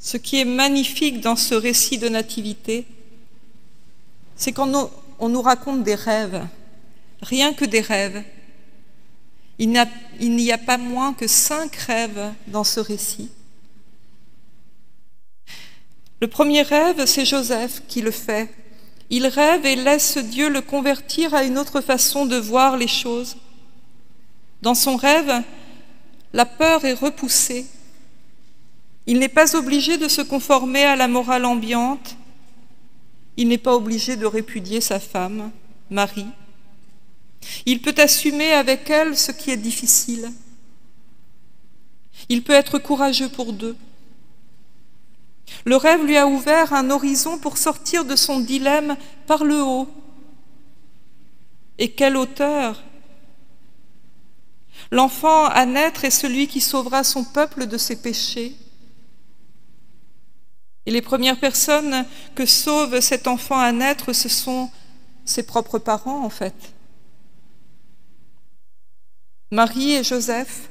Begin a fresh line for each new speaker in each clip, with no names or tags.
Ce qui est magnifique dans ce récit de nativité, c'est qu'on nous raconte des rêves, rien que des rêves. Il n'y a pas moins que 5 rêves dans ce récit. Le premier rêve, c'est Joseph qui le fait. Il rêve et laisse Dieu le convertir à une autre façon de voir les choses. Dans son rêve, la peur est repoussée. Il n'est pas obligé de se conformer à la morale ambiante. Il n'est pas obligé de répudier sa femme, Marie. Il peut assumer avec elle ce qui est difficile. Il peut être courageux pour deux. Le rêve lui a ouvert un horizon pour sortir de son dilemme par le haut. Et quelle hauteur! L'enfant à naître est celui qui sauvera son peuple de ses péchés. Et les premières personnes que sauve cet enfant à naître, ce sont ses propres parents, en fait. Marie et Joseph.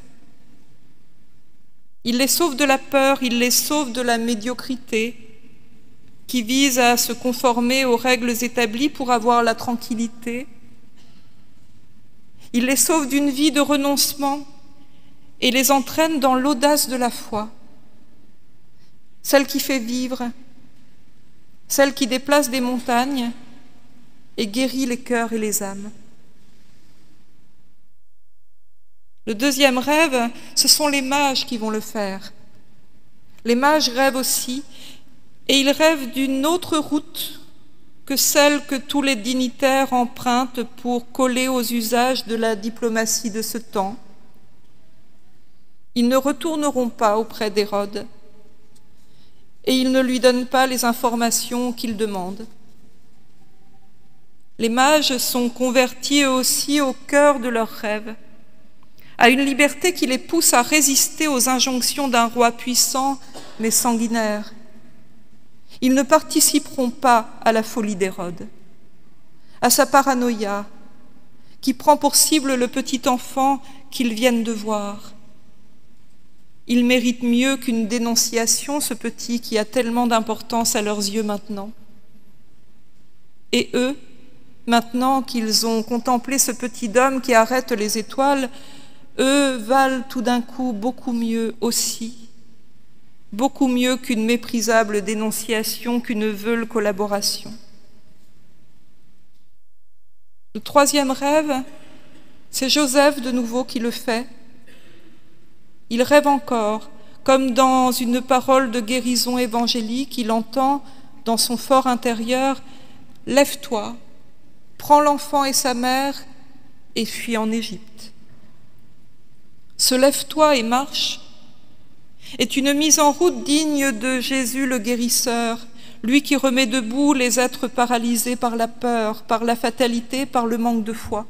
Il les sauve de la peur, il les sauve de la médiocrité, qui vise à se conformer aux règles établies pour avoir la tranquillité. Il les sauve d'une vie de renoncement et les entraîne dans l'audace de la foi, celle qui fait vivre, celle qui déplace des montagnes et guérit les cœurs et les âmes. Le deuxième rêve, ce sont les mages qui vont le faire. Les mages rêvent aussi, et ils rêvent d'une autre route que celle que tous les dignitaires empruntent pour coller aux usages de la diplomatie de ce temps. Ils ne retourneront pas auprès d'Hérode, et ils ne lui donnent pas les informations qu'il demande. Les mages sont convertis eux aussi au cœur de leurs rêves, à une liberté qui les pousse à résister aux injonctions d'un roi puissant mais sanguinaire. Ils ne participeront pas à la folie d'Hérode, à sa paranoïa, qui prend pour cible le petit enfant qu'ils viennent de voir. Il mérite mieux qu'une dénonciation, ce petit qui a tellement d'importance à leurs yeux maintenant. Et eux, maintenant qu'ils ont contemplé ce petit homme qui arrête les étoiles, eux valent tout d'un coup beaucoup mieux aussi, beaucoup mieux qu'une méprisable dénonciation, qu'une veule collaboration. Le troisième rêve, c'est Joseph de nouveau qui le fait. Il rêve encore, comme dans une parole de guérison évangélique, il entend dans son fort intérieur « Lève-toi, prends l'enfant et sa mère et fuis en Égypte ». Ce « lève-toi et marche » est une mise en route digne de Jésus le guérisseur, lui qui remet debout les êtres paralysés par la peur, par la fatalité, par le manque de foi.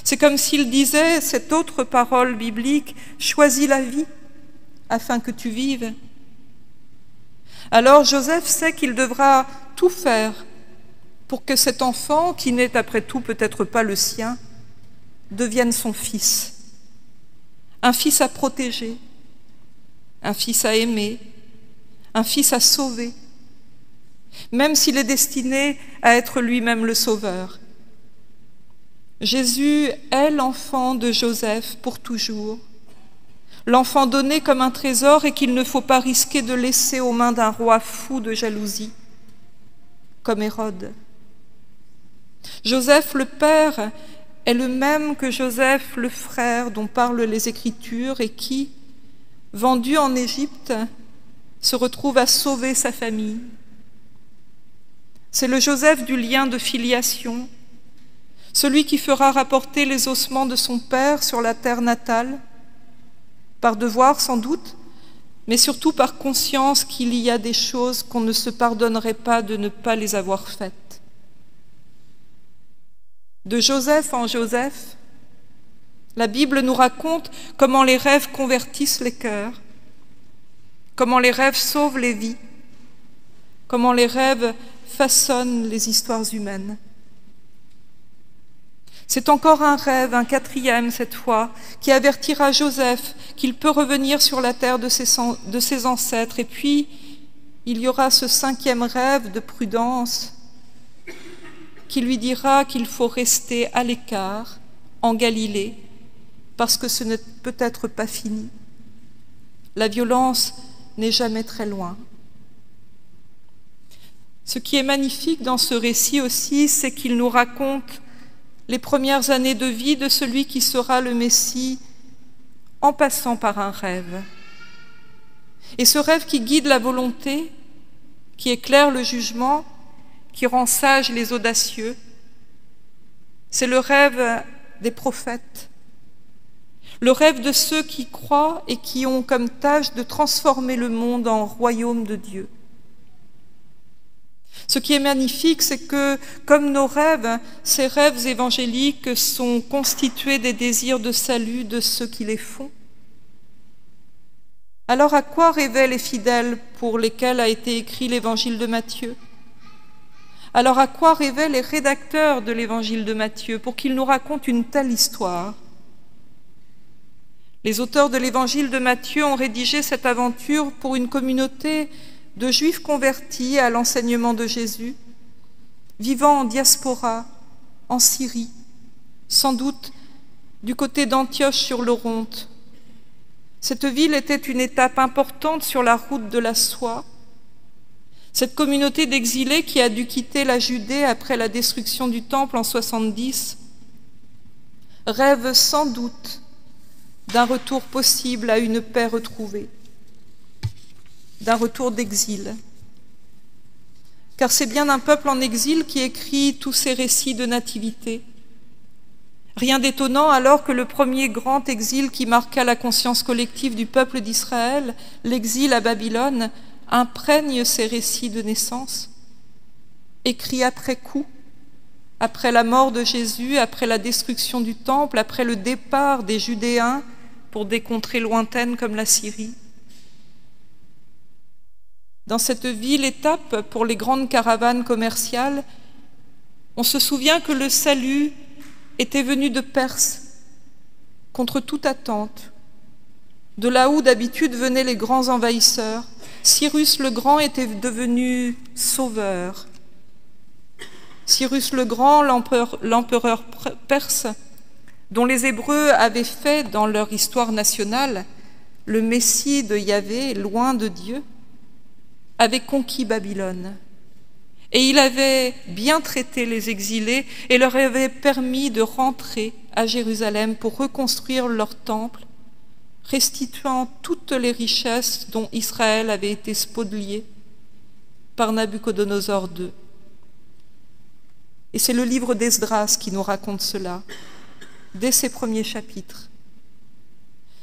C'est comme s'il disait cette autre parole biblique « Choisis la vie afin que tu vives ». Alors Joseph sait qu'il devra tout faire pour que cet enfant, qui n'est après tout peut-être pas le sien, devienne son fils. Un fils à protéger, un fils à aimer, un fils à sauver, même s'il est destiné à être lui-même le sauveur. Jésus est l'enfant de Joseph pour toujours, l'enfant donné comme un trésor et qu'il ne faut pas risquer de laisser aux mains d'un roi fou de jalousie, comme Hérode. Joseph le père est le même que Joseph le frère dont parlent les Écritures et qui, vendu en Égypte, se retrouve à sauver sa famille. C'est le Joseph du lien de filiation, celui qui fera rapporter les ossements de son père sur la terre natale, par devoir sans doute, mais surtout par conscience qu'il y a des choses qu'on ne se pardonnerait pas de ne pas les avoir faites. De Joseph en Joseph, la Bible nous raconte comment les rêves convertissent les cœurs, comment les rêves sauvent les vies, comment les rêves façonnent les histoires humaines. C'est encore un rêve, un quatrième cette fois, qui avertira Joseph qu'il peut revenir sur la terre de ses ancêtres. Et puis, il y aura ce cinquième rêve de prudence qui lui dira qu'il faut rester à l'écart, en Galilée, parce que ce n'est peut-être pas fini. La violence n'est jamais très loin. Ce qui est magnifique dans ce récit aussi, c'est qu'il nous raconte les premières années de vie de celui qui sera le Messie en passant par un rêve. Et ce rêve qui guide la volonté, qui éclaire le jugement, qui rend sages les audacieux, c'est le rêve des prophètes, le rêve de ceux qui croient et qui ont comme tâche de transformer le monde en royaume de Dieu. Ce qui est magnifique, c'est que, comme nos rêves, ces rêves évangéliques sont constitués des désirs de salut de ceux qui les font. Alors à quoi rêvaient les fidèles pour lesquels a été écrit l'évangile de Matthieu? Alors à quoi rêvaient les rédacteurs de l'évangile de Matthieu pour qu'ils nous racontent une telle histoire? Les auteurs de l'évangile de Matthieu ont rédigé cette aventure pour une communauté de Juifs convertis à l'enseignement de Jésus, vivant en diaspora, en Syrie, sans doute du côté d'Antioche sur l'Oronte. Cette ville était une étape importante sur la route de la soie. Cette communauté d'exilés qui a dû quitter la Judée après la destruction du temple en 70 rêve sans doute d'un retour possible à une paix retrouvée, d'un retour d'exil. Car c'est bien un peuple en exil qui écrit tous ces récits de nativité. Rien d'étonnant alors que le premier grand exil qui marqua la conscience collective du peuple d'Israël, l'exil à Babylone, imprègne ces récits de naissance, écrits après coup, après la mort de Jésus, après la destruction du temple, après le départ des Judéens pour des contrées lointaines comme la Syrie. Dans cette ville-étape pour les grandes caravanes commerciales, on se souvient que le salut était venu de Perse, contre toute attente, de là où d'habitude venaient les grands envahisseurs. Cyrus le Grand était devenu sauveur. Cyrus le Grand, l'empereur perse, dont les Hébreux avaient fait dans leur histoire nationale le Messie de Yahvé, loin de Dieu, avait conquis Babylone. Et il avait bien traité les exilés et leur avait permis de rentrer à Jérusalem pour reconstruire leur temple, restituant toutes les richesses dont Israël avait été spolié par Nabuchodonosor II. Et c'est le livre d'Esdras qui nous raconte cela, dès ses premiers chapitres.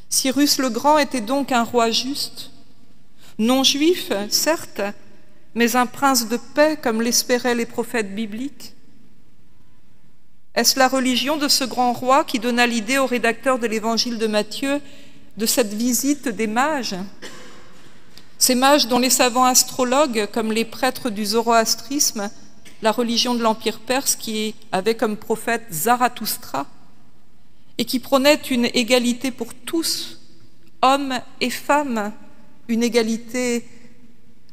Cyrus le Grand était donc un roi juste, non juif, certes, mais un prince de paix, comme l'espéraient les prophètes bibliques. Est-ce la religion de ce grand roi qui donna l'idée au rédacteur de l'évangile de Matthieu de cette visite des mages? Ces mages dont les savants astrologues, comme les prêtres du zoroastrisme, la religion de l'Empire perse qui avait comme prophète Zarathustra, et qui prônait une égalité pour tous, hommes et femmes, une égalité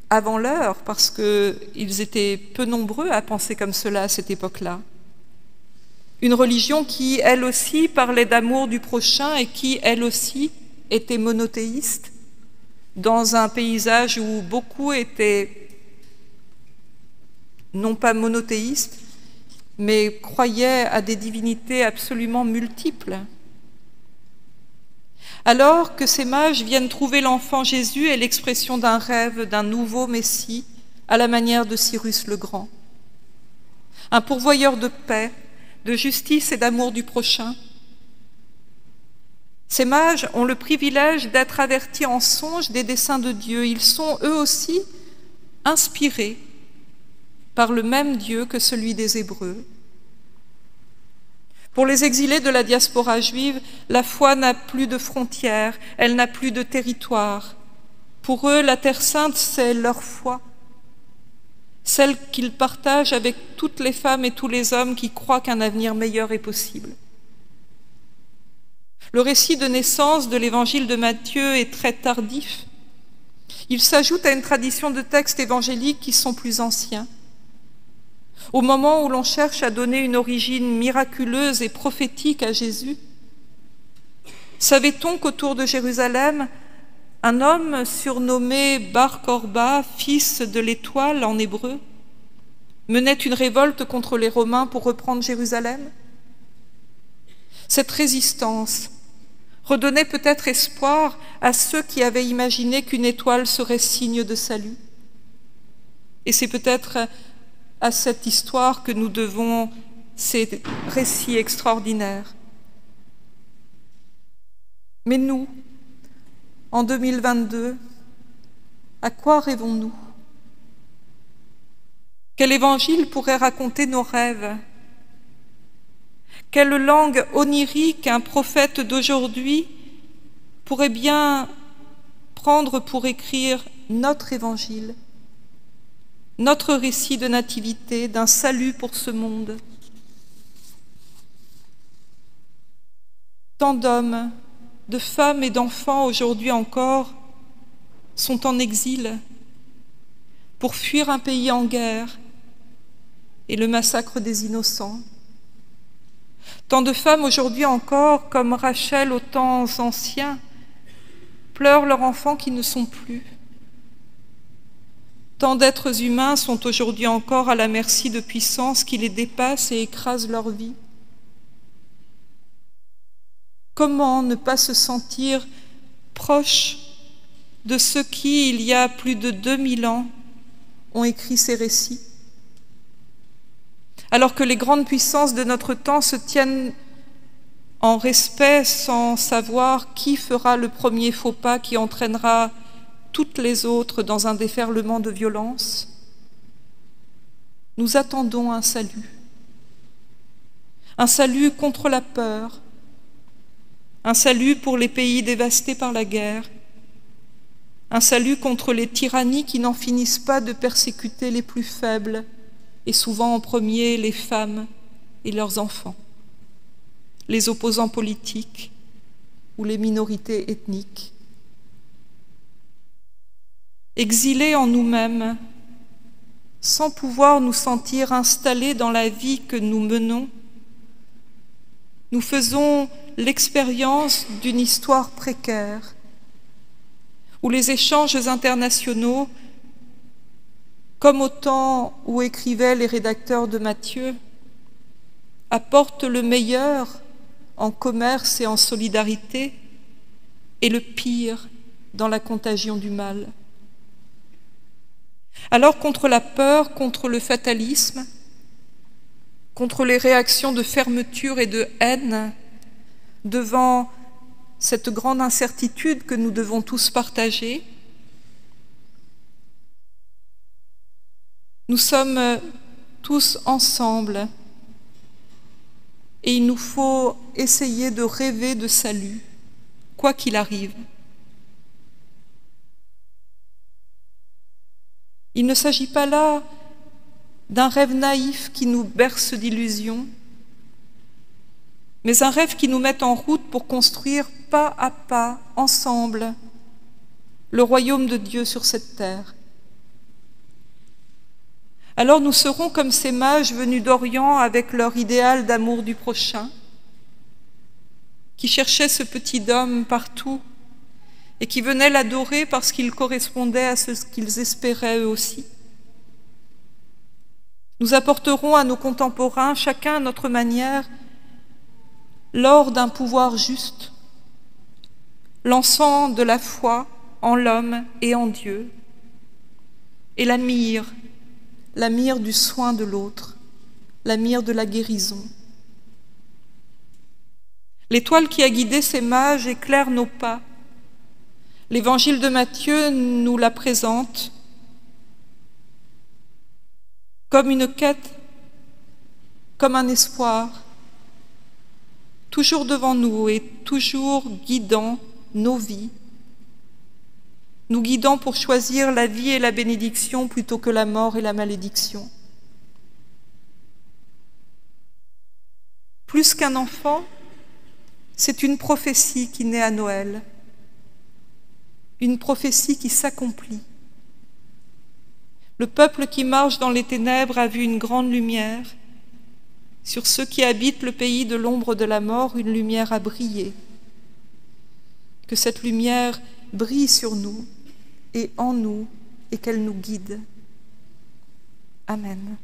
avant l'heure, parce qu'ils étaient peu nombreux à penser comme cela à cette époque-là. Une religion qui, elle aussi, parlait d'amour du prochain et qui, elle aussi, était monothéiste, dans un paysage où beaucoup étaient non pas monothéistes, mais croyaient à des divinités absolument multiples. Alors que ces mages viennent trouver l'enfant Jésus et l'expression d'un rêve d'un nouveau Messie à la manière de Cyrus le Grand, un pourvoyeur de paix, de justice et d'amour du prochain. Ces mages ont le privilège d'être avertis en songe des desseins de Dieu. Ils sont eux aussi inspirés par le même Dieu que celui des Hébreux. Pour les exilés de la diaspora juive, la foi n'a plus de frontières, elle n'a plus de territoire. Pour eux, la Terre Sainte, c'est leur foi. celle qu'il partage avec toutes les femmes et tous les hommes qui croient qu'un avenir meilleur est possible. Le récit de naissance de l'évangile de Matthieu est très tardif. Il s'ajoute à une tradition de textes évangéliques qui sont plus anciens. Au moment où l'on cherche à donner une origine miraculeuse et prophétique à Jésus, savait-on qu'autour de Jérusalem, un homme surnommé Bar Korba, fils de l'étoile en hébreu, menait une révolte contre les Romains pour reprendre Jérusalem? Cette résistance redonnait peut-être espoir à ceux qui avaient imaginé qu'une étoile serait signe de salut. Et c'est peut-être à cette histoire que nous devons ces récits extraordinaires. Mais nous, en 2022, à quoi rêvons-nous? Quel évangile pourrait raconter nos rêves? Quelle langue onirique un prophète d'aujourd'hui pourrait bien prendre pour écrire notre évangile, notre récit de nativité, d'un salut pour ce monde? Tant d'hommes, de femmes et d'enfants aujourd'hui encore sont en exil pour fuir un pays en guerre et le massacre des innocents. Tant de femmes aujourd'hui encore, comme Rachel aux temps anciens, pleurent leurs enfants qui ne sont plus. Tant d'êtres humains sont aujourd'hui encore à la merci de puissances qui les dépassent et écrasent leur vie. Comment ne pas se sentir proche de ceux qui, il y a plus de 2000 ans, ont écrit ces récits? Alors que les grandes puissances de notre temps se tiennent en respect sans savoir qui fera le premier faux pas qui entraînera toutes les autres dans un déferlement de violence, nous attendons un salut contre la peur, un salut pour les pays dévastés par la guerre, un salut contre les tyrannies qui n'en finissent pas de persécuter les plus faibles, et souvent en premier les femmes et leurs enfants, les opposants politiques ou les minorités ethniques. Exilés en nous-mêmes, sans pouvoir nous sentir installés dans la vie que nous menons, nous faisons l'expérience d'une histoire précaire, où les échanges internationaux, comme au temps où écrivaient les rédacteurs de Matthieu, apportent le meilleur en commerce et en solidarité et le pire dans la contagion du mal. Alors contre la peur, contre le fatalisme, contre les réactions de fermeture et de haine, devant cette grande incertitude que nous devons tous partager, nous sommes tous ensemble et il nous faut essayer de rêver de salut, quoi qu'il arrive. Il ne s'agit pas là d'un rêve naïf qui nous berce d'illusions, mais un rêve qui nous met en route pour construire pas à pas, ensemble, le royaume de Dieu sur cette terre. Alors nous serons comme ces mages venus d'Orient avec leur idéal d'amour du prochain, qui cherchaient ce petit homme partout et qui venaient l'adorer parce qu'il correspondait à ce qu'ils espéraient eux aussi. Nous apporterons à nos contemporains, chacun à notre manière, l'or d'un pouvoir juste, l'encens de la foi en l'homme et en Dieu, et la myrrhe du soin de l'autre, la myrrhe de la guérison. L'étoile qui a guidé ces mages éclaire nos pas. L'évangile de Matthieu nous la présente comme une quête, comme un espoir, toujours devant nous et toujours guidant nos vies. nous guidant pour choisir la vie et la bénédiction plutôt que la mort et la malédiction. Plus qu'un enfant, c'est une prophétie qui naît à Noël, une prophétie qui s'accomplit. Le peuple qui marche dans les ténèbres a vu une grande lumière. Sur ceux qui habitent le pays de l'ombre de la mort, une lumière a brillé. Que cette lumière brille sur nous et en nous et qu'elle nous guide. Amen.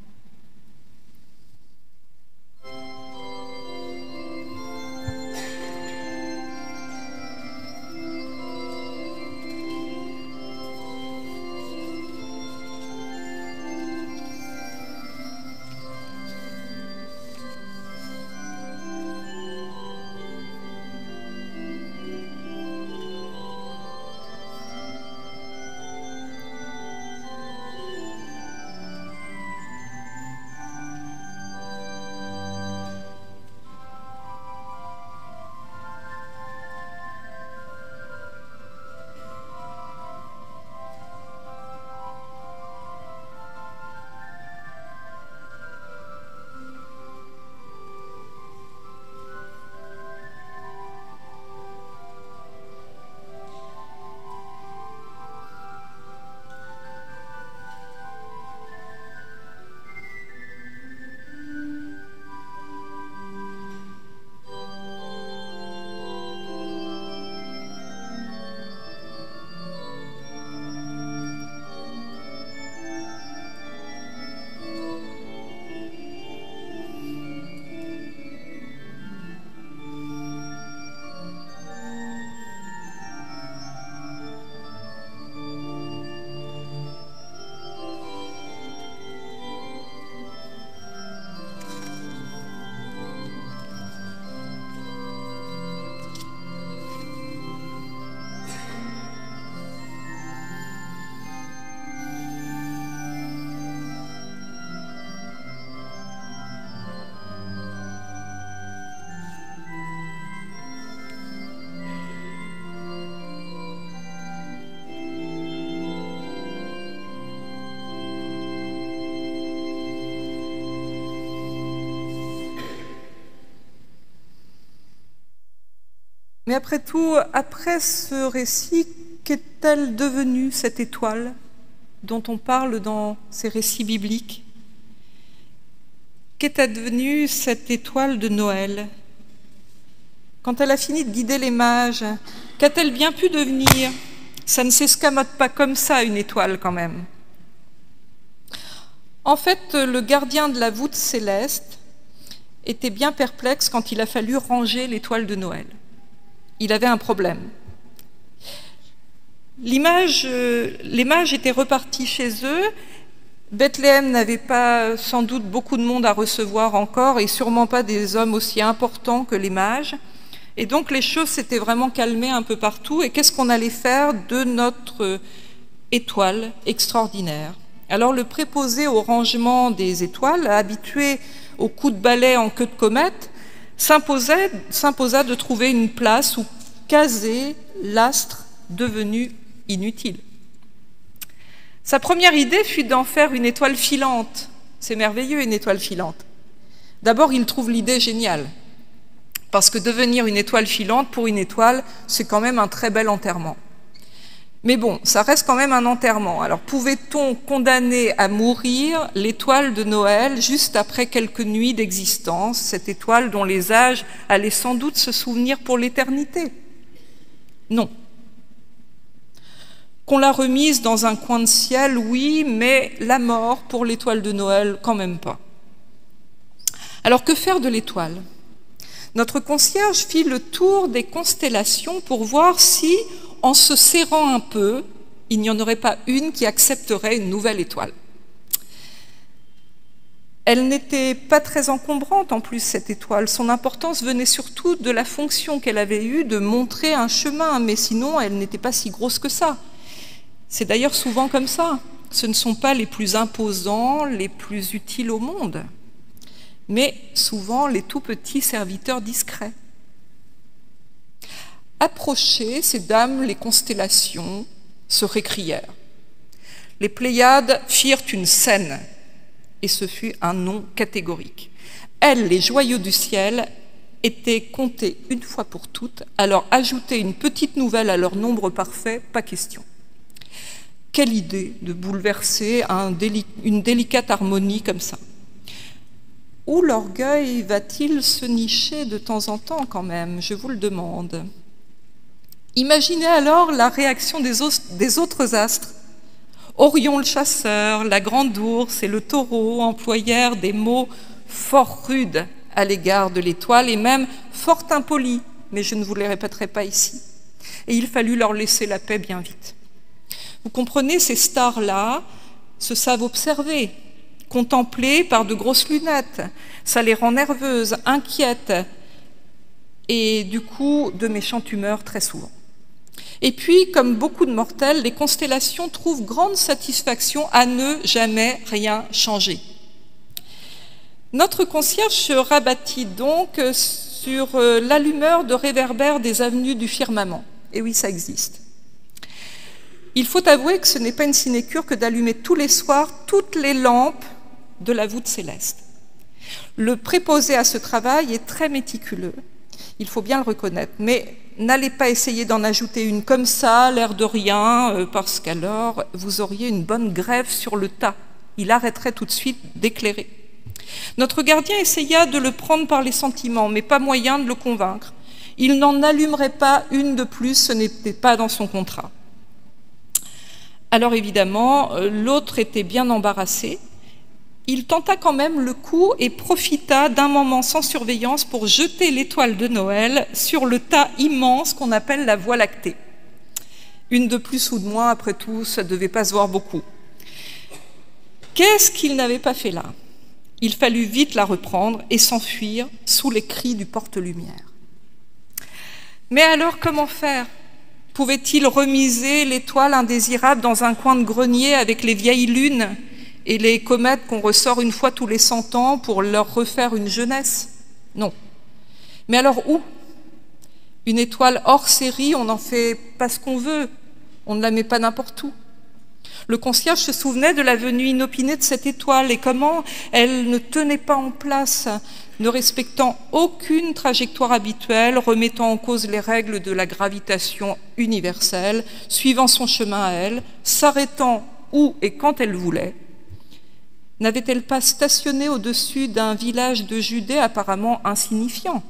Mais après tout, après ce récit, qu'est-elle devenue cette étoile dont on parle dans ces récits bibliques? Qu'est-elle devenue cette étoile de Noël? Quand elle a fini de guider les mages, qu'a-t-elle bien pu devenir? Ça ne s'escamote pas comme ça, une étoile quand même. En fait, le gardien de la voûte céleste était bien perplexe quand il a fallu ranger l'étoile de Noël. Il avait un problème. Les mages étaient repartis chez eux. Bethléem n'avait pas sans doute beaucoup de monde à recevoir encore et sûrement pas des hommes aussi importants que les mages. Et donc les choses s'étaient vraiment calmées un peu partout. Et qu'est-ce qu'on allait faire de notre étoile extraordinaire? Alors le préposé au rangement des étoiles, habitué au coup de balai en queue de comète, s'imposa de trouver une place où caser l'astre devenu inutile. Sa première idée fut d'en faire une étoile filante. C'est merveilleux, une étoile filante. D'abord, il trouve l'idée géniale, parce que devenir une étoile filante pour une étoile, c'est quand même un très bel enterrement. Mais bon, ça reste quand même un enterrement. Alors, pouvait-on condamner à mourir l'étoile de Noël juste après quelques nuits d'existence, cette étoile dont les âges allaient sans doute se souvenir pour l'éternité? Non. Qu'on l'a remise dans un coin de ciel, oui, mais la mort pour l'étoile de Noël, quand même pas. Alors, que faire de l'étoile? Notre concierge fit le tour des constellations pour voir si, en se serrant un peu, il n'y en aurait pas une qui accepterait une nouvelle étoile. Elle n'était pas très encombrante en plus, cette étoile. Son importance venait surtout de la fonction qu'elle avait eue de montrer un chemin, mais sinon elle n'était pas si grosse que ça. C'est d'ailleurs souvent comme ça. Ce ne sont pas les plus imposants, les plus utiles au monde, mais souvent les tout petits serviteurs discrets. Approchaient ces dames les constellations, se récrièrent. Les Pléiades firent une scène, et ce fut un non catégorique. Elles, les joyaux du ciel, étaient comptés une fois pour toutes, alors ajouter une petite nouvelle à leur nombre parfait, pas question. Quelle idée de bouleverser une délicate harmonie comme ça. Où l'orgueil va-t-il se nicher de temps en temps quand même, je vous le demande. Imaginez alors la réaction des autres astres. Orion le chasseur, la grande ours et le taureau employèrent des mots fort rudes à l'égard de l'étoile et même fort impolis, mais je ne vous les répéterai pas ici. Et il fallut leur laisser la paix bien vite. Vous comprenez, ces stars-là se savent observer, contemplées par de grosses lunettes. Ça les rend nerveuses, inquiètes et du coup de méchantes humeurs très souvent. Et puis, comme beaucoup de mortels, les constellations trouvent grande satisfaction à ne jamais rien changer. Notre concierge se rabattit donc sur l'allumeur de réverbères des avenues du firmament. Et oui, ça existe. Il faut avouer que ce n'est pas une sinécure que d'allumer tous les soirs toutes les lampes de la voûte céleste. Le préposé à ce travail est très méticuleux, il faut bien le reconnaître, mais n'allez pas essayer d'en ajouter une comme ça, l'air de rien, parce qu'alors vous auriez une bonne grève sur le tas. Il arrêterait tout de suite d'éclairer. Notre gardien essaya de le prendre par les sentiments, mais pas moyen de le convaincre. Il n'en allumerait pas une de plus, ce n'était pas dans son contrat. Alors évidemment, l'autre était bien embarrassé. Il tenta quand même le coup et profita d'un moment sans surveillance pour jeter l'étoile de Noël sur le tas immense qu'on appelle la Voie lactée. Une de plus ou de moins, après tout, ça ne devait pas se voir beaucoup. Qu'est-ce qu'il n'avait pas fait là? Il fallut vite la reprendre et s'enfuir sous les cris du porte-lumière. Mais alors, comment faire? Pouvait-il remiser l'étoile indésirable dans un coin de grenier avec les vieilles lunes et les comètes qu'on ressort une fois tous les 100 ans pour leur refaire une jeunesse? Non. Mais alors où? Une étoile hors série, on n'en fait pas ce qu'on veut, on ne la met pas n'importe où. Le concierge se souvenait de la venue inopinée de cette étoile et comment elle ne tenait pas en place, ne respectant aucune trajectoire habituelle, remettant en cause les règles de la gravitation universelle, suivant son chemin à elle, s'arrêtant où et quand elle voulait. N'avait-elle pas stationné au-dessus d'un village de Judée apparemment insignifiant?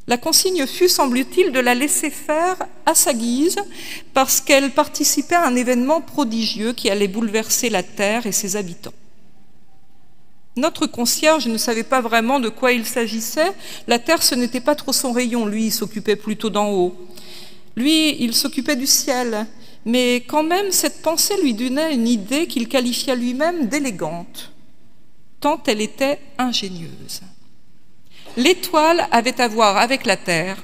La consigne fut, semble-t-il, de la laisser faire à sa guise parce qu'elle participait à un événement prodigieux qui allait bouleverser la terre et ses habitants. Notre concierge ne savait pas vraiment de quoi il s'agissait. La terre, ce n'était pas trop son rayon. Lui, il s'occupait plutôt d'en haut. Lui, il s'occupait du ciel. Mais quand même, cette pensée lui donnait une idée qu'il qualifia lui-même d'élégante, tant elle était ingénieuse. L'étoile avait à voir avec la terre,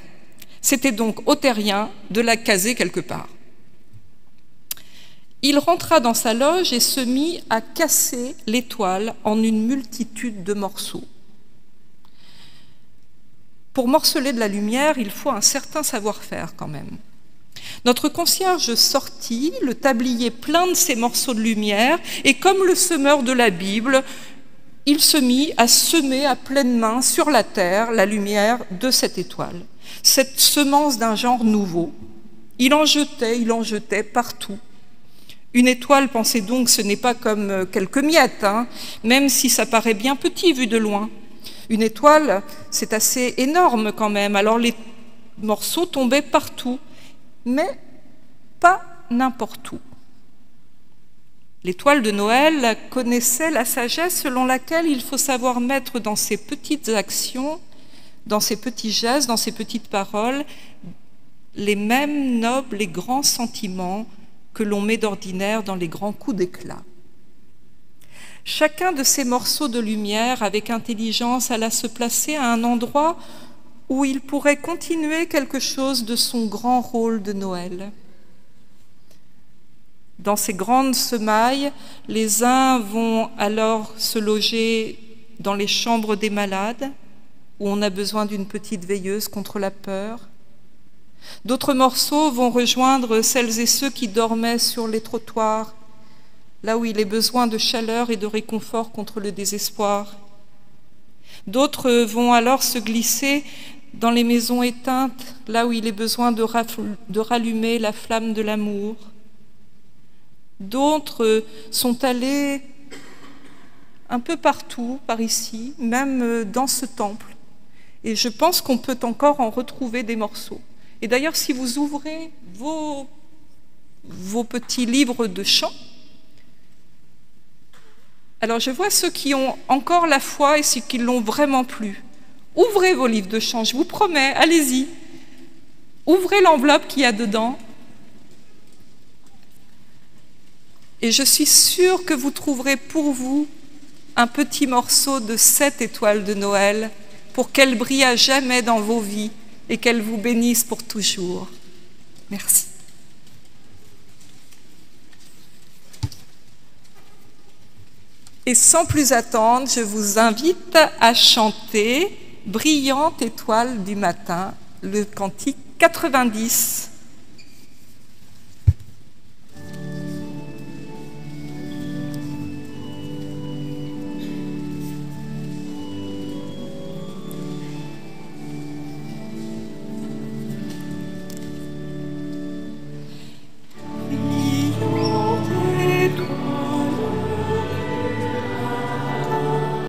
c'était donc au terrien de la caser quelque part. Il rentra dans sa loge et se mit à casser l'étoile en une multitude de morceaux. Pour morceler de la lumière, il faut un certain savoir-faire quand même. Notre concierge sortit, le tablier plein de ces morceaux de lumière, et comme le semeur de la Bible, il se mit à semer à pleine main sur la terre la lumière de cette étoile, cette semence d'un genre nouveau. Il en jetait partout. Une étoile, pensez donc, ce n'est pas comme quelques miettes, même si ça paraît bien petit vu de loin. Une étoile, c'est assez énorme quand même, alors les morceaux tombaient partout, mais pas n'importe où. L'étoile de Noël connaissait la sagesse selon laquelle il faut savoir mettre dans ses petites actions, dans ses petits gestes, dans ses petites paroles, les mêmes nobles et grands sentiments que l'on met d'ordinaire dans les grands coups d'éclat. Chacun de ces morceaux de lumière, avec intelligence, alla se placer à un endroit où il pourrait continuer quelque chose de son grand rôle de Noël. Dans ces grandes semailles, les uns vont alors se loger dans les chambres des malades, où on a besoin d'une petite veilleuse contre la peur. D'autres morceaux vont rejoindre celles et ceux qui dormaient sur les trottoirs, là où il est besoin de chaleur et de réconfort contre le désespoir. D'autres vont alors se glisser dans les maisons éteintes, là où il est besoin de rallumer la flamme de l'amour. D'autres sont allés un peu partout, par ici, même dans ce temple. Et je pense qu'on peut encore en retrouver des morceaux. Et d'ailleurs, si vous ouvrez vos petits livres de chant, alors je vois ceux qui ont encore la foi et ceux qui l'ont vraiment plus. Ouvrez vos livres de chant, je vous promets, allez-y. Ouvrez l'enveloppe qu'il y a dedans. Et je suis sûre que vous trouverez pour vous un petit morceau de 7 étoiles de Noël pour qu'elle brille à jamais dans vos vies et qu'elle vous bénisse pour toujours. Merci. Et sans plus attendre, je vous invite à chanter « Brillante étoile du matin », le cantique 90.